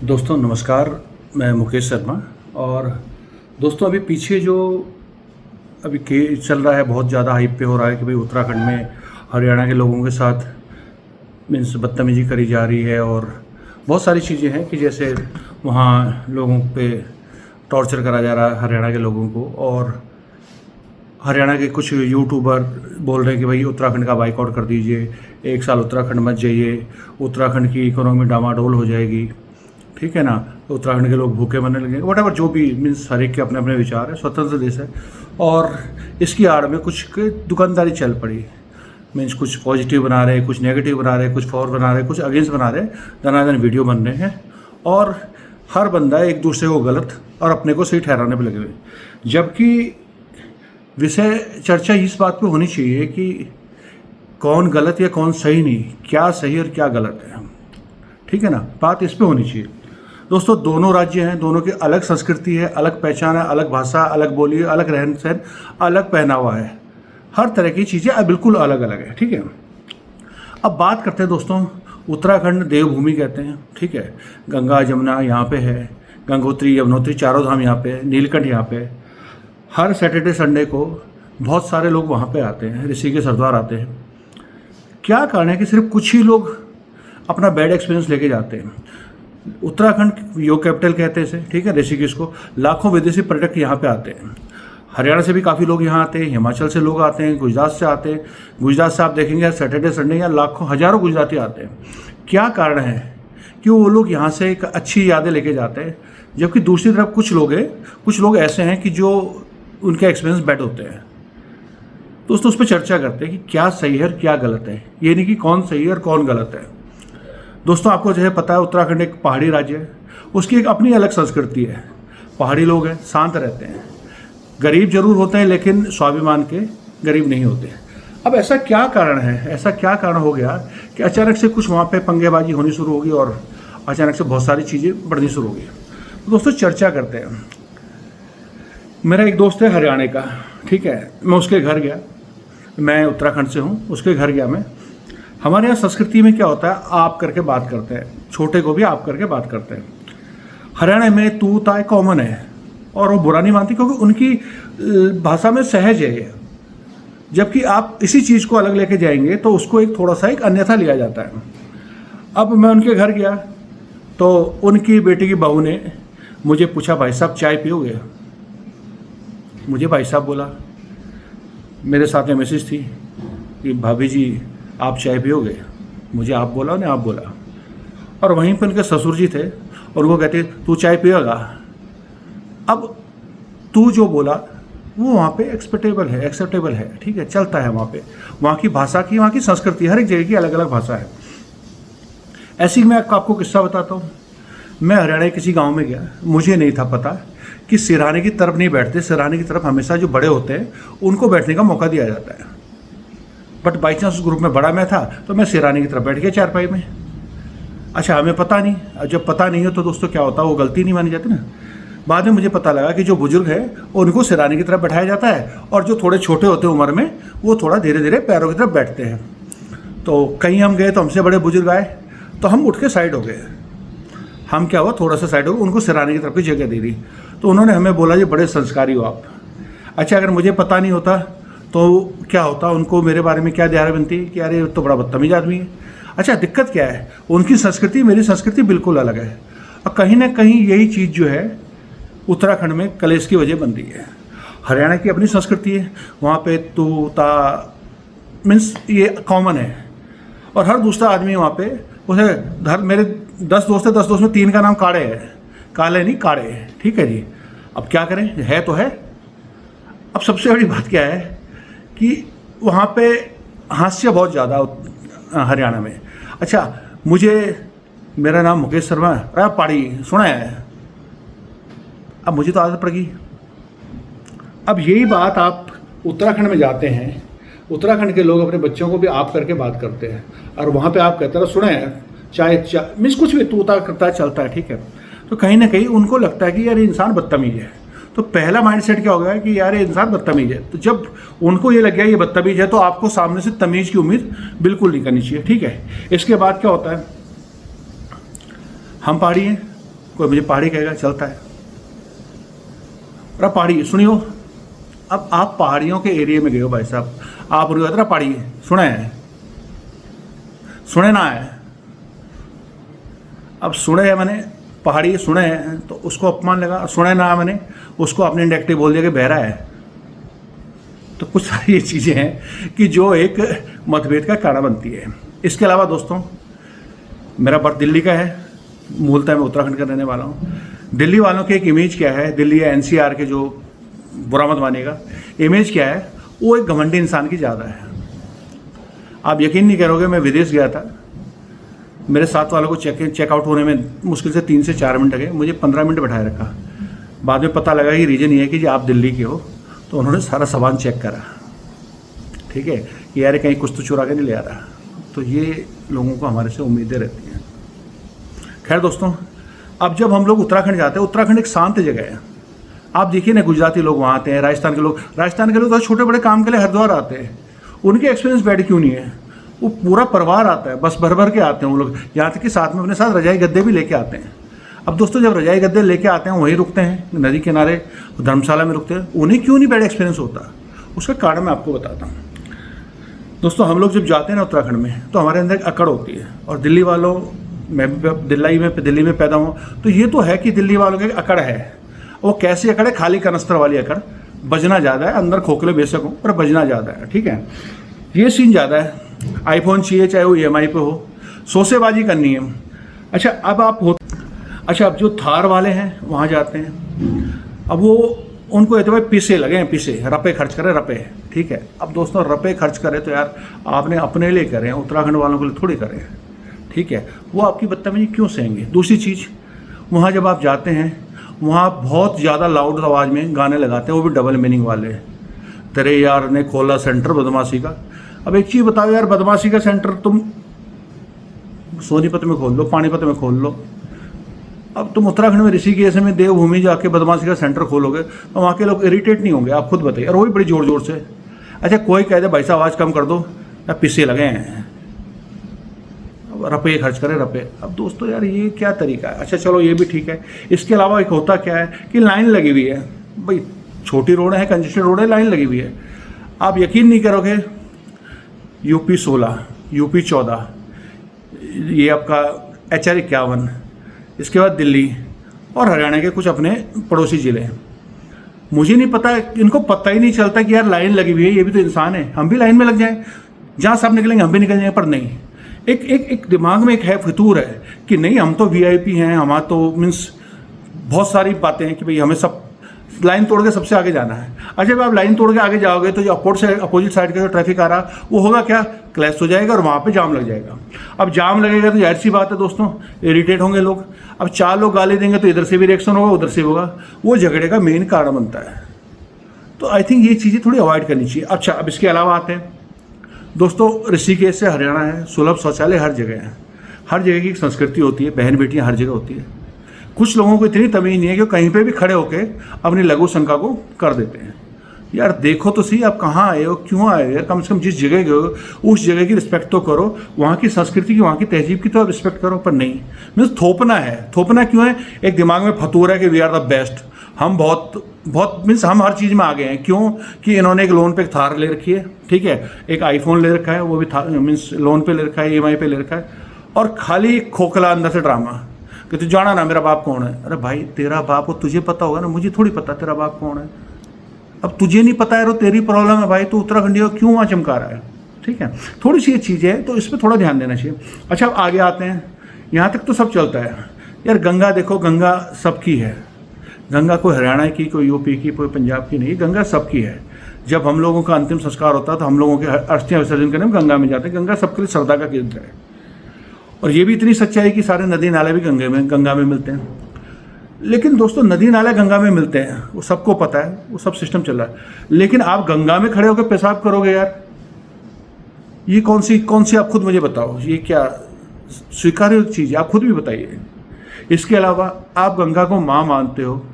दोस्तों नमस्कार, मैं मुकेश शर्मा। और दोस्तों अभी पीछे जो अभी के चल रहा है, बहुत ज़्यादा हाइप पे हो रहा है कि भाई उत्तराखंड में हरियाणा के लोगों के साथ मीन्स बदतमीजी करी जा रही है और बहुत सारी चीज़ें हैं कि जैसे वहाँ लोगों पे टॉर्चर करा जा रहा है हरियाणा के लोगों को। और हरियाणा के कुछ यूट्यूबर बोल रहे हैं कि भाई उत्तराखंड का बाइकआउट कर दीजिए, 1 साल उत्तराखंड मत जाइए, उत्तराखंड की इकोनॉमी डामाडोल हो जाएगी, ठीक है ना, तो उत्तराखंड के लोग भूखे मरने लगेंगे। वट जो भी मीन्स हर एक के अपने अपने विचार है, स्वतंत्र देश है। और इसकी आड़ में कुछ दुकानदारी चल पड़ी, मीन्स कुछ पॉजिटिव बना रहे, कुछ नेगेटिव बना रहे, कुछ फॉर बना रहे, कुछ अगेंस्ट बना रहे, दनादन वीडियो बन रहे हैं। और हर बंदा एक दूसरे को गलत और अपने को सही ठहराने पर लगे हुए, जबकि विषय चर्चा इस बात पे होनी चाहिए कि कौन गलत या कौन सही नहीं, क्या सही और क्या गलत है, ठीक है ना, बात इस पे होनी चाहिए। दोस्तों दोनों राज्य हैं, दोनों की अलग संस्कृति है, अलग पहचान है, अलग भाषा, अलग बोली, अलग रहन सहन, अलग पहनावा है, हर तरह की चीज़ें बिल्कुल अलग अलग है, ठीक है। अब बात करते हैं दोस्तों, उत्तराखंड देवभूमि कहते हैं, ठीक है, गंगा जमुना यहाँ पे है, गंगोत्री यमुनोत्री चारों धाम यहाँ पे है, नीलकंठ यहाँ पे है। हर सैटरडे संडे को बहुत सारे लोग वहाँ पे आते हैं, ऋषिकेश हरिद्वार आते हैं। क्या कारण है कि सिर्फ कुछ ही लोग अपना बैड एक्सपीरियंस लेके जाते हैं। उत्तराखंड योग कैपिटल कहते हैं इसे, ठीक है, ऋषिकेश को। लाखों विदेशी पर्यटक यहाँ पे आते हैं। हरियाणा से भी काफ़ी लोग यहाँ आते हैं, हिमाचल से लोग आते हैं, गुजरात से आते हैं। गुजरात से आप देखेंगे सैटरडे संडे यहाँ लाखों हज़ारों गुजराती आते हैं। क्या कारण है कि वो लोग यहाँ से एक अच्छी यादें लेके जाते हैं, जबकि दूसरी तरफ कुछ लोग ऐसे हैं कि जो उनके एक्सपीरियंस बैड होते हैं। दोस्तों उस पर चर्चा करते हैं कि क्या सही है और क्या गलत है, ये नहीं कि कौन सही है और कौन गलत है। दोस्तों आपको जो है पता है, उत्तराखंड एक पहाड़ी राज्य है, उसकी एक अपनी अलग संस्कृति है। पहाड़ी लोग हैं, शांत रहते हैं, गरीब जरूर होते हैं लेकिन स्वाभिमान के गरीब नहीं होते। अब ऐसा क्या कारण है, ऐसा क्या कारण हो गया कि अचानक से कुछ वहाँ पे पंगेबाजी होनी शुरू होगी और अचानक से बहुत सारी चीज़ें बढ़नी शुरू होगी। तो दोस्तों चर्चा करते हैं। मेरा एक दोस्त है हरियाणा का, ठीक है, मैं उसके घर गया, मैं उत्तराखंड से हूँ, उसके घर गया मैं। हमारे यहाँ संस्कृति में क्या होता है, आप करके बात करते हैं, छोटे को भी आप करके बात करते हैं। हरियाणा में तू ताय कॉमन है और वो बुरा नहीं मानती, क्योंकि उनकी भाषा में सहज है ये। जबकि आप इसी चीज़ को अलग लेके जाएंगे तो उसको एक थोड़ा सा एक अन्यथा लिया जाता है। अब मैं उनके घर गया तो उनकी बेटी की बहू ने मुझे पूछा, भाई साहब चाय पियोगे? मुझे भाई साहब बोला, मेरे साथ में मैसेज थी कि भाभी जी आप चाय पियोगे? मुझे आप बोला, उन्हें आप बोला। और वहीं पर उनके ससुर जी थे और वो कहते तू चाय पिएगा। अब तू जो बोला वो वहाँ पे एक्सेप्टेबल है, ठीक है, चलता है वहाँ पे। वहाँ की भाषा की, वहाँ की संस्कृति, हर एक जगह की अलग अलग भाषा है। ऐसी मैं आपको किस्सा बताता हूँ। मैं हरियाणा के किसी गाँव में गया, मुझे नहीं था पता कि सिरहाने की तरफ नहीं बैठते, सिरहाने की तरफ हमेशा जो बड़े होते हैं उनको बैठने का मौका दिया जाता है। बट बाई चांस उस ग्रुप में बड़ा मैं था तो मैं सिरहाने की तरफ बैठ गया चारपाई में। अच्छा, हमें पता नहीं, जब पता नहीं हो तो दोस्तों क्या होता है, वो गलती नहीं मानी जाती ना। बाद में मुझे पता लगा कि जो बुजुर्ग है उनको सिरहाने की तरफ बैठाया जाता है और जो थोड़े छोटे होते हैं उम्र में वो थोड़ा धीरे धीरे पैरों की तरफ बैठते हैं। तो कहीं हम गए तो हमसे बड़े बुजुर्ग आए तो हम उठ के साइड हो गए। हम क्या हुआ, थोड़ा सा साइड हो गए, उनको सिरहाने की तरफ की जगह दे दी। तो उन्होंने हमें बोला ये बड़े संस्कारी हो आप। अच्छा, अगर मुझे पता नहीं होता तो क्या होता, उनको मेरे बारे में क्या धारणा बनती कि अरे तो बड़ा बदतमीज आदमी है। अच्छा, दिक्कत क्या है, उनकी संस्कृति मेरी संस्कृति बिल्कुल अलग है। और कहीं ना कहीं यही चीज़ जो है उत्तराखंड में कलेश की वजह बन रही है। हरियाणा की अपनी संस्कृति है, वहाँ पे तू ता मीन्स ये कॉमन है। और हर दूसरा आदमी वहाँ पे उसे मेरे 10 दोस्त है, 10 दोस्त में 3 का नाम काड़े है, काले नहीं काड़े है, ठीक है जी। अब क्या करें, है तो है। अब सबसे बड़ी बात क्या है कि वहाँ पे हास्य बहुत ज़्यादा हरियाणा में। अच्छा, मेरा नाम मुकेश शर्मा है, अरे पहाड़ी सुना है। अब मुझे तो आदत पड़ गई। अब यही बात आप उत्तराखंड में जाते हैं, उत्तराखंड के लोग अपने बच्चों को भी आप करके बात करते हैं और वहाँ पे आप कहते हैं सुना है चाय मीन्स कुछ भी तूता करता चलता है, ठीक है। तो कहीं ना कहीं उनको लगता है कि यार ये इंसान बदतमीज है। तो पहला माइंडसेट क्या हो गया कि यार ये इंसान बदतमीज है। तो जब उनको ये लग गया ये बदतमीज है तो आपको सामने से तमीज़ की उम्मीद बिल्कुल नहीं करनी चाहिए, ठीक है। इसके बाद क्या होता है, हम पहाड़ी हैं, कोई मुझे पहाड़ी कहेगा, चलता है। और पहाड़ी सुनियो, अब आप पहाड़ियों के एरिया में गए हो भाई साहब, आप उन्हें पहाड़ी सुने हैं, सुने ना है, अब सुने है मैंने, पहाड़ी सुने हैं तो उसको अपमान लगा, सुने ना है मैंने उसको अपने इंडेक्टिव बोल दिया कि बहरा है। तो कुछ सारी ये चीज़ें हैं कि जो एक मतभेद का कारण बनती है। इसके अलावा दोस्तों, मेरा बर्थ दिल्ली का है, मूलतः मैं उत्तराखंड का रहने वाला हूँ। दिल्ली वालों की एक इमेज क्या है, दिल्ली या एनसीआर के जो बुरा मत मानिएगा, इमेज क्या है, वो एक घमंडी इंसान की ज़्यादा है। आप यकीन नहीं करोगे, मैं विदेश गया था, मेरे साथ वालों को चेकआउट होने में मुश्किल से 3 से 4 मिनट लगे, मुझे 15 मिनट बैठाए रखा। बाद में पता लगा कि रीज़न ये है कि जी आप दिल्ली के हो, तो उन्होंने सारा सामान चेक करा, ठीक है, कि यार कहीं कुछ तो चुरा के नहीं ले आ रहा। तो ये लोगों को हमारे से उम्मीदें रहती हैं। खैर दोस्तों, अब जब हम लोग उत्तराखंड जाते हैं, उत्तराखंड एक शांत जगह है। आप देखिए ना, गुजराती लोग वहाँ आते हैं, राजस्थान के लोग तो छोटे बड़े काम के लिए हरिद्वार आते हैं। उनके एक्सपीरियंस बैड क्यों नहीं है? वो पूरा परिवार आता है, बस भर भर के आते हैं वो लोग, यहाँ तक कि साथ में अपने साथ रजाई गद्दे भी लेके आते हैं। अब दोस्तों, जब रजाई गद्दे लेके आते हैं, वहीं रुकते हैं, नदी किनारे धर्मशाला में रुकते हैं, उन्हें क्यों नहीं बैड एक्सपीरियंस होता? उसका कारण मैं आपको बताता हूँ। दोस्तों, हम लोग जब जाते हैं ना उत्तराखंड में, तो हमारे अंदर एक अकड़ होती है। और दिल्ली वालों, मैं भी दिल्ली में पैदा हूँ, तो ये तो है कि दिल्ली वालों की एक अकड़ है। वो कैसी अकड़ है? खाली कनस्तर वाली अकड़। बजना ज़्यादा है, अंदर खोखले बेशक हो, पर बजना ज़्यादा है, ठीक है। ये सीन ज़्यादा है। आईफोन चाहिए, चाहे वो EMI पे हो, सोसेबाजी करनी है। अच्छा, अब जो थार वाले हैं वहाँ जाते हैं, अब वो उनको कहते भाई पीसे लगे हैं, पीसे रुपये खर्च करें, रुपये, ठीक है। अब दोस्तों, रुपये खर्च करें तो यार आपने अपने लिए करें, उत्तराखंड वालों के लिए थोड़ी करें, ठीक है। वो आपकी बदतमीजी क्यों सहेंगे? दूसरी चीज़, वहाँ जब आप जाते हैं, वहाँ बहुत ज़्यादा लाउड आवाज़ में गाने लगाते हैं, वो भी डबल मीनिंग वाले। तेरे यार ने खोला सेंटर बदमाशी का। अब एक चीज़ बताओ यार, बदमाशी का सेंटर तुम सोनीपत में खोल लो, पानीपत में खोल लो। अब तुम उत्तराखंड में ऋषिकेश में देवभूमि जाके बदमाशी का सेंटर खोलोगे तो वहाँ के लोग इरिटेट नहीं होंगे? आप खुद बताइए। और वो भी बड़ी ज़ोर ज़ोर से। अच्छा, कोई कह दे भाई साहब आवाज़ कम कर दो, या पीछे लगे हैं, रुपये खर्च करें, रुपये। अब दोस्तों यार, ये क्या तरीका है? अच्छा चलो, ये भी ठीक है। इसके अलावा एक होता क्या है कि लाइन लगी हुई है भाई, छोटी रोड है, कंजेस्टेड रोड है, लाइन लगी हुई है। आप यकीन नहीं करोगे, UP 16, UP 14, ये आपका HR 51, इसके बाद दिल्ली और हरियाणा के कुछ अपने पड़ोसी ज़िले। मुझे नहीं पता, इनको पता ही नहीं चलता कि यार लाइन लगी हुई है, ये भी तो इंसान है, हम भी लाइन में लग जाएं, जहाँ सब निकलेंगे हम भी निकल जाएंगे। पर नहीं, एक दिमाग में एक है, फितूर है कि नहीं, हम तो VIP हैं, हमारा तो मीन्स बहुत सारी बातें हैं कि भाई हमें सब लाइन तोड़ के सबसे आगे जाना है। अच्छा, जब आप लाइन तोड़ के आगे जाओगे तो जो अपोजिट साइड का जो ट्रैफिक आ रहा, वो होगा क्या? क्लैश हो जाएगा और वहाँ पे जाम लग जाएगा। अब जाम लगेगा तो जाहिर सी बात है दोस्तों, इरिटेट होंगे लोग। अब 4 लोग गाली देंगे तो इधर से भी रिएक्शन होगा, उधर से होगा, वो झगड़े का मेन कारण बनता है। तो आई थिंक ये चीज़ें थोड़ी अवॉइड करनी चाहिए। अच्छा, अब इसके अलावा आते हैं दोस्तों, ऋषिकेश से हरियाणा है, सुलभ शौचालय हर जगह है, हर जगह की एक संस्कृति होती है, बहन बेटियाँ हर जगह होती है। कुछ लोगों को इतनी तमीज़ नहीं है कि कहीं पे भी खड़े होकर अपनी लघु शंका को कर देते हैं। यार देखो तो सही, आप कहाँ आए हो, क्यों आए हो यार? कम से कम जिस जगह गए हो उस जगह की रिस्पेक्ट तो करो, वहाँ की संस्कृति की, वहाँ की तहजीब की तो आप रिस्पेक्ट करो। पर नहीं, मीन्स थोपना है। थोपना क्यों है? एक दिमाग में फतूर है कि वी आर द बेस्ट, हम बहुत मीन्स हम हर चीज़ में आगे हैं। क्यों? कि इन्होंने एक लोन पे एक थार ले रखी है, ठीक है, एक आईफोन ले रखा है, वो भी मीन्स लोन पे ले रखा है, EMI पे ले रखा है, और खाली खोखला अंदर से ड्रामा कि तू जाना ना मेरा बाप कौन है। अरे भाई, तेरा बाप हो, तुझे पता होगा ना, मुझे थोड़ी पता तेरा बाप कौन है। अब तुझे नहीं पता है तो तेरी प्रॉब्लम है भाई, तू उत्तराखंडी हो, क्यों वहाँ चमका रहा है? ठीक है, थोड़ी सी ये चीज़ें हैं, तो इस पर थोड़ा ध्यान देना चाहिए। अच्छा, अब आगे आते हैं, यहाँ तक तो सब चलता है यार। गंगा देखो, गंगा सबकी है। गंगा कोई हरियाणा की, कोई UP की, कोई पंजाब की नहीं, गंगा सबकी है। जब हम लोगों का अंतिम संस्कार होता है तो हम लोगों के अस्थियाँ विसर्जन करने में गंगा में जाते हैं। गंगा सबके लिए श्रद्धा का केंद्र है। और ये भी इतनी सच्चाई कि सारे नदी नाले भी गंगा में मिलते हैं। लेकिन दोस्तों, नदी नाले गंगा में मिलते हैं, वो सबको पता है, वो सब सिस्टम चल रहा है। लेकिन आप गंगा में खड़े होकर पेशाब करोगे यार, ये कौन सी आप खुद मुझे बताओ, ये क्या स्वीकार्य चीज़ है? आप खुद भी बताइए। इसके अलावा आप गंगा को माँ मानते हो,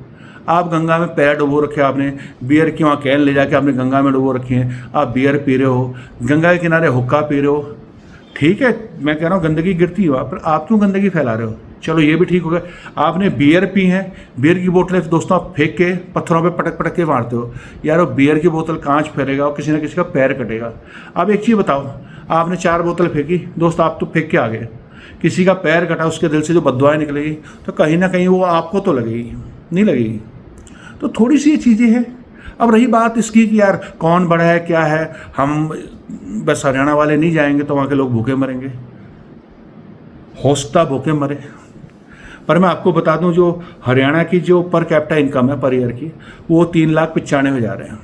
आप गंगा में पैर डुबो रखे, आपने बियर की वहाँ कैन ले जाके आपने गंगा में डुबो रखी है, आप बियर पी रहे हो, गंगा के किनारे हुक्का पी रहे हो, ठीक है, मैं कह रहा हूँ गंदगी गिरती है वहाँ पर, आप क्यों गंदगी फैला रहे हो? चलो ये भी ठीक हो गया। आपने बियर पी है, बियर की बोतलें दोस्तों आप फेंक के पत्थरों पे पटक पटक के मारते हो यार, वो बियर की बोतल कांच फेरेगा और किसी ना किसी का पैर कटेगा। अब एक चीज़ बताओ, आपने 4 बोतल फेंकी दोस्त, आप तो फेंक के आ गए, किसी का पैर कटा, उसके दिल से जो बददुआएं निकलेगी तो कहीं ना कहीं वो आपको तो लगेगी, नहीं लगेगी? तो थोड़ी सी ये चीज़ें हैं। अब रही बात इसकी कि यार कौन बड़ा है क्या है, हम बस हरियाणा वाले नहीं जाएंगे तो वहाँ के लोग भूखे मरेंगे, होस्ता भूखे मरे। पर मैं आपको बता दूं, जो हरियाणा की जो पर कैपिटा इनकम है पर ईयर की, वो 3,95,000 है,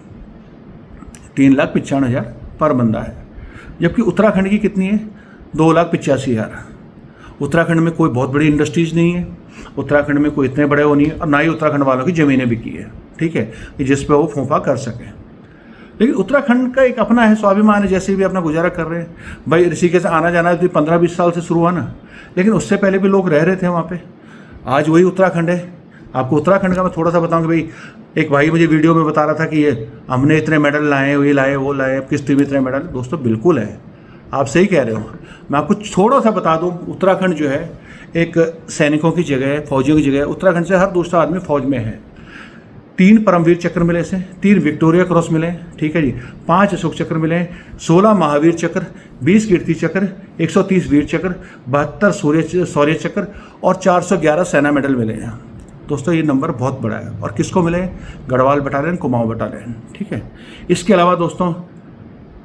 3,95,000 पर बंदा है। जबकि उत्तराखंड की कितनी है? 2,85,000। उत्तराखंड में कोई बहुत बड़ी इंडस्ट्रीज नहीं है, उत्तराखंड में कोई इतने बड़े वो नहीं है, और ना ही उत्तराखंड वालों की ज़मीनें बिकी है, ठीक है, कि जिस पे वो फूफा कर सकें। लेकिन उत्तराखंड का एक अपना है, स्वाभिमान है, जैसे भी अपना गुजारा कर रहे हैं। भाई ऋषिकेश आना जाना तो 15-20 साल से शुरू हुआ ना, लेकिन उससे पहले भी लोग रह रहे थे वहाँ पे। आज वही उत्तराखंड है। आपको उत्तराखंड का मैं थोड़ा सा बताऊँ कि भाई, एक भाई मुझे वीडियो में बता रहा था कि ये हमने इतने मेडल लाए, ये लाए वो लाए, अब किस टीम में इतने मेडल। दोस्तों बिल्कुल है, आप सही कह रहे हो। मैं आपको थोड़ा सा बता दूँ, उत्तराखंड जो है एक सैनिकों की जगह है, फौजियों की जगह है। उत्तराखंड से हर दूसरा आदमी फौज में है। 3 परमवीर चक्र मिले से, 3 विक्टोरिया क्रॉस मिले, ठीक है जी, 5 अशोक चक्र मिले, 16 महावीर चक्र, 20 कीर्ति चक्र, 130 वीर चक्र, 72 शौर्य चक्र और 411 सेना मेडल मिले हैं। दोस्तों ये नंबर बहुत बड़ा है। और किसको मिले? गढ़वाल बटालियन, कुमाऊं बटालियन, ठीक है। इसके अलावा दोस्तों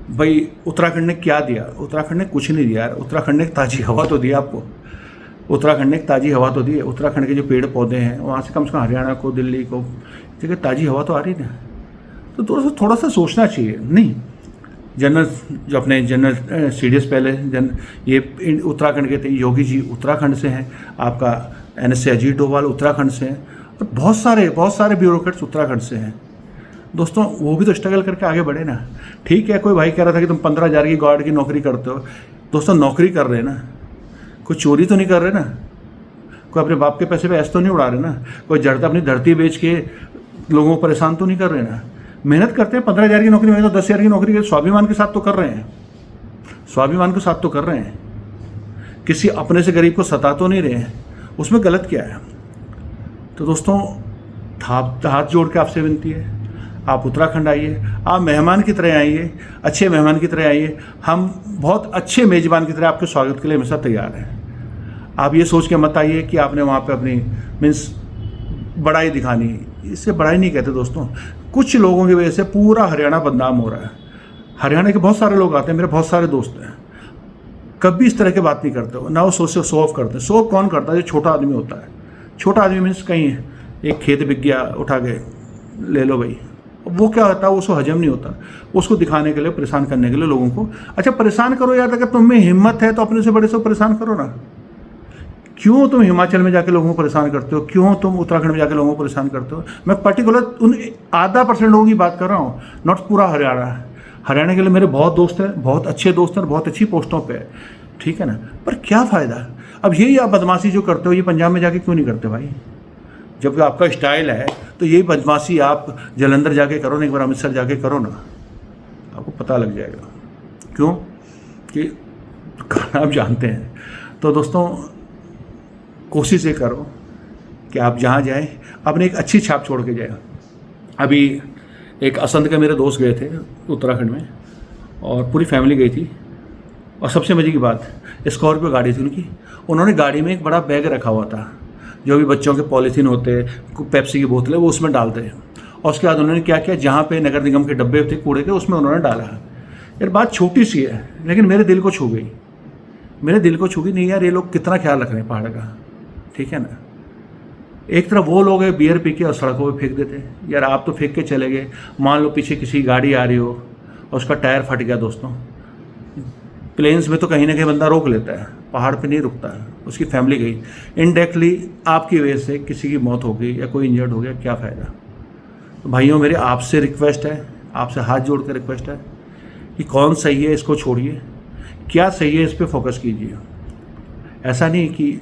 भाई उत्तराखंड ने क्या दिया? उत्तराखंड ने कुछ नहीं दिया यार। उत्तराखंड ने ताज़ी हवा तो दी आपको, उत्तराखंड ने ताज़ी हवा तो दी है। उत्तराखंड के जो पेड़ पौधे हैं वहाँ से कम हरियाणा को, दिल्ली को जगह ताज़ी हवा तो आ रही है। तो थोड़ा सा सोचना चाहिए। नहीं, जनरल जो अपने जनरल सीडीएस पहले ये उत्तराखंड के थे, योगी जी उत्तराखंड से हैं, आपका NSA अजीत डोभाल उत्तराखंड से हैं, और बहुत सारे ब्यूरोक्रेट्स उत्तराखंड से हैं। दोस्तों वो भी तो स्ट्रगल करके आगे बढ़े ना। ठीक है, कोई भाई कह रहा था कि तुम 15,000 की गार्ड की नौकरी करते हो। दोस्तों नौकरी कर रहे हैं ना, कोई चोरी तो नहीं कर रहे ना, कोई अपने बाप के पैसे पे ऐसे तो नहीं उड़ा रहे ना, कोई अपनी धरती बेच के लोगों को परेशान तो नहीं कर रहे ना। मेहनत करते हैं, 15,000 की नौकरी में तो 10,000 की नौकरी स्वाभिमान के साथ तो कर रहे हैं, स्वाभिमान के साथ तो कर रहे हैं, किसी अपने से गरीब को सता तो नहीं रहे हैं। उसमें गलत क्या है? तो दोस्तों हाथ जोड़ के आपसे विनती है, आप उत्तराखंड आइए, आप मेहमान की तरह आइए, अच्छे मेहमान की तरह आइए। हम बहुत अच्छे मेज़बान की तरह आपके स्वागत के लिए हमेशा तैयार हैं। आप ये सोच के मत आइए कि आपने वहाँ पे अपनी मीन्स बड़ाई दिखानी। इससे बड़ाई नहीं कहते दोस्तों। कुछ लोगों की वजह से पूरा हरियाणा बदनाम हो रहा है। हरियाणा के बहुत सारे लोग आते हैं, मेरे बहुत सारे दोस्त हैं, कभी इस तरह की बात नहीं करते हो ना। वो सोचते शो ऑफ करते हैं। शो ऑफ कौन करता है? जो छोटा आदमी होता है। छोटा आदमी मीन्स कहीं एक खेत बिक गया, उठा के ले लो भाई, वो क्या होता है, उसको हजम नहीं होता। उसको दिखाने के लिए, परेशान करने के लिए लोगों को। अच्छा परेशान करो यार, अगर तुम में हिम्मत है तो अपने से बड़े से परेशान करो ना। क्यों तुम हिमाचल में जाके लोगों को परेशान करते हो? क्यों तुम उत्तराखंड में जाके लोगों को परेशान करते हो? मैं पर्टिकुलर उन आधा % लोगों की बात कर रहा हूँ, नॉट पूरा हरियाणा। हरियाणा के लिए मेरे बहुत दोस्त हैं, बहुत अच्छे दोस्त हैं, बहुत अच्छी पोस्टों पे है, ठीक है ना। पर क्या फ़ायदा? अब यही आप बदमाशी जो करते हो, ये पंजाब में जाके क्यों नहीं करते भाई? जब आपका स्टाइल है तो यही बदमाशी आप जलंधर जाके करो ना, एक बार अमृतसर जाके करो ना, आपको पता लग जाएगा। क्यों कि आप जानते हैं। तो दोस्तों कोशिश ये करो कि आप जहाँ जाएं अपने एक अच्छी छाप छोड़ के जाएं। अभी एक असंत के मेरे दोस्त गए थे उत्तराखंड में, और पूरी फैमिली गई थी। और सबसे मजे की बात, स्कॉर्पियो गाड़ी थी उनकी। उन्होंने गाड़ी में एक बड़ा बैग रखा हुआ था, जो भी बच्चों के पॉलीथीन होते, पेप्सी की बोतलें, वो उसमें डालते हैं। और उसके बाद उन्होंने क्या किया, जहाँ पे नगर निगम के डब्बे थे कूड़े के, उसमें उन्होंने डाला। यार बात छोटी सी है, लेकिन मेरे दिल को छू गई, मेरे दिल को छू गई। नहीं यार, ये लोग कितना ख्याल रख रहे हैं पहाड़ का, ठीक है ना। एक तरफ वो लोग हैं बियर पी के और सड़कों पे फेंक देते हैं। यार आप तो फेंक के चले गए, मान लो पीछे किसी गाड़ी आ रही हो और उसका टायर फट गया। दोस्तों प्लेन्स में तो कहीं ना कहीं बंदा रोक लेता है, पहाड़ पे नहीं रुकता है। उसकी फैमिली गई, इनडायरेक्टली आपकी वजह से किसी की मौत हो गई या कोई इंजर्ड हो गया, क्या फ़ायदा। तो भाइयों मेरे आपसे रिक्वेस्ट है, आपसे हाथ जोड़ कर रिक्वेस्ट है कि कौन सही है इसको छोड़िए, क्या सही है इस पर फोकस कीजिए। ऐसा नहीं कि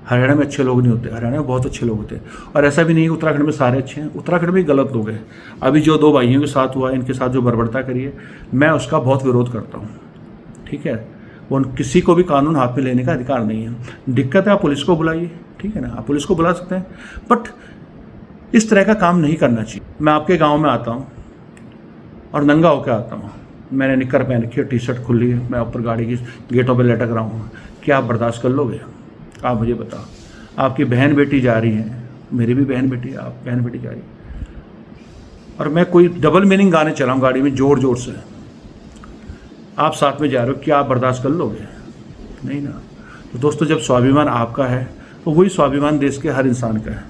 हरियाणा में अच्छे लोग नहीं होते, हरियाणा में बहुत अच्छे लोग होते हैं। और ऐसा भी नहीं कि उत्तराखंड में सारे अच्छे हैं, उत्तराखंड में गलत लोग हैं। अभी जो 2 भाइयों के साथ हुआ, इनके साथ जो बर्बरता करी है, मैं उसका बहुत विरोध करता हूँ, ठीक है। वो किसी को भी कानून हाथ में लेने का अधिकार नहीं है। दिक्कत है आप पुलिस को बुलाइए, ठीक है ना, आप पुलिस को बुला सकते हैं, बट इस तरह का काम नहीं करना चाहिए। मैं आपके गांव में आता हूं और नंगा होकर आता हूं, मैंने निक्कर पहन रखी है, टी शर्ट खुली है, मैं ऊपर गाड़ी की गेटों पे लटक रहा हूँ, क्या आप बर्दाश्त कर लोगे? आप मुझे बताओ। आपकी बहन बेटी जा रही है, मेरी भी बहन बेटी है, आप बहन बेटी जा रही है, और मैं कोई डबल मीनिंग गाने चलाऊँ गाड़ी में ज़ोर ज़ोर से, आप साथ में जा रहे हो, क्या आप बर्दाश्त कर लोगे? नहीं ना। तो दोस्तों, जब स्वाभिमान आपका है तो वही स्वाभिमान देश के हर इंसान का है।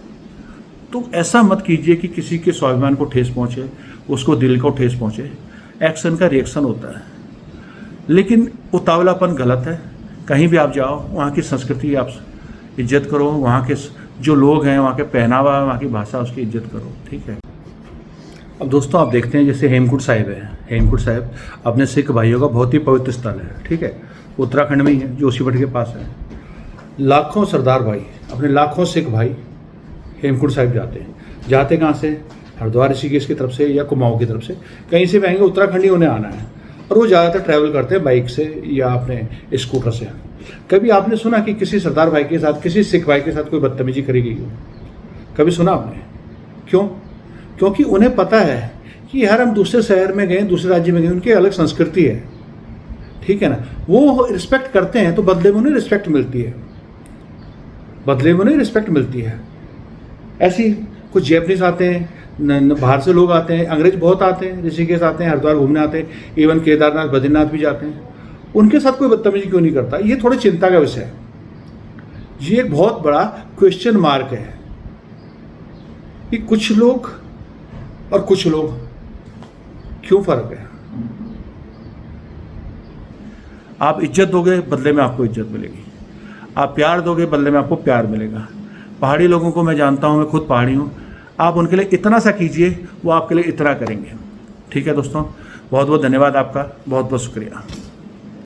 तो ऐसा मत कीजिए कि किसी के स्वाभिमान को ठेस पहुँचे, उसको दिल को ठेस पहुँचे। एक्शन का रिएक्शन होता है, लेकिन उतावलापन गलत है। कहीं भी आप जाओ, वहाँ की संस्कृति आप इज्जत करो, वहाँ के जो लोग हैं, वहाँ के पहनावा, वहाँ की भाषा, उसकी इज्जत करो, ठीक है। अब दोस्तों, आप देखते हैं जैसे हेमकुंड साहिब है। हेमकुंड साहिब अपने सिख भाइयों का बहुत ही पवित्र स्थल है, ठीक है, उत्तराखंड में ही है, जोशीमठ के पास है। लाखों सरदार भाई, अपने लाखों सिख भाई हेमकुंड साहिब जाते हैं। जाते कहाँ से? हरिद्वार ऋषिकेश की तरफ से या कुमाऊं की तरफ से, कहीं से भी आएंगे, उत्तराखंड ही उन्हें आना है। और वो ज़्यादातर ट्रैवल करते हैं बाइक से या अपने स्कूटर से। कभी आपने सुना कि किसी सरदार भाई के साथ, किसी सिख भाई के साथ कोई बदतमीजी करी गई हो? कभी सुना आपने? क्यों? क्योंकि उन्हें पता है कि यार हम दूसरे शहर में गए, दूसरे राज्य में गए, उनकी अलग संस्कृति है, ठीक है ना। वो रिस्पेक्ट करते हैं तो बदले में उन्हें रिस्पेक्ट मिलती है, बदले में उन्हें रिस्पेक्ट मिलती है। ऐसी कुछ जैपनीज आते हैं, बाहर से लोग आते हैं, अंग्रेज बहुत आते हैं, ऋषिकेश आते हैं, हरिद्वार घूमने आते हैं, इवन केदारनाथ बद्रीनाथ भी जाते हैं। उनके साथ कोई बदतमीजी क्यों नहीं करता? ये थोड़ी चिंता का विषय है। ये एक बहुत बड़ा क्वेश्चन मार्क है कि कुछ लोग और कुछ लोग, क्यों फर्क है? आप इज्जत दोगे, बदले में आपको इज्जत मिलेगी। आप प्यार दोगे, बदले में आपको प्यार मिलेगा। पहाड़ी लोगों को मैं जानता हूँ, मैं खुद पहाड़ी हूँ। आप उनके लिए इतना सा कीजिए, वो आपके लिए इतना करेंगे, ठीक है दोस्तों। बहुत बहुत धन्यवाद आपका, बहुत बहुत शुक्रिया।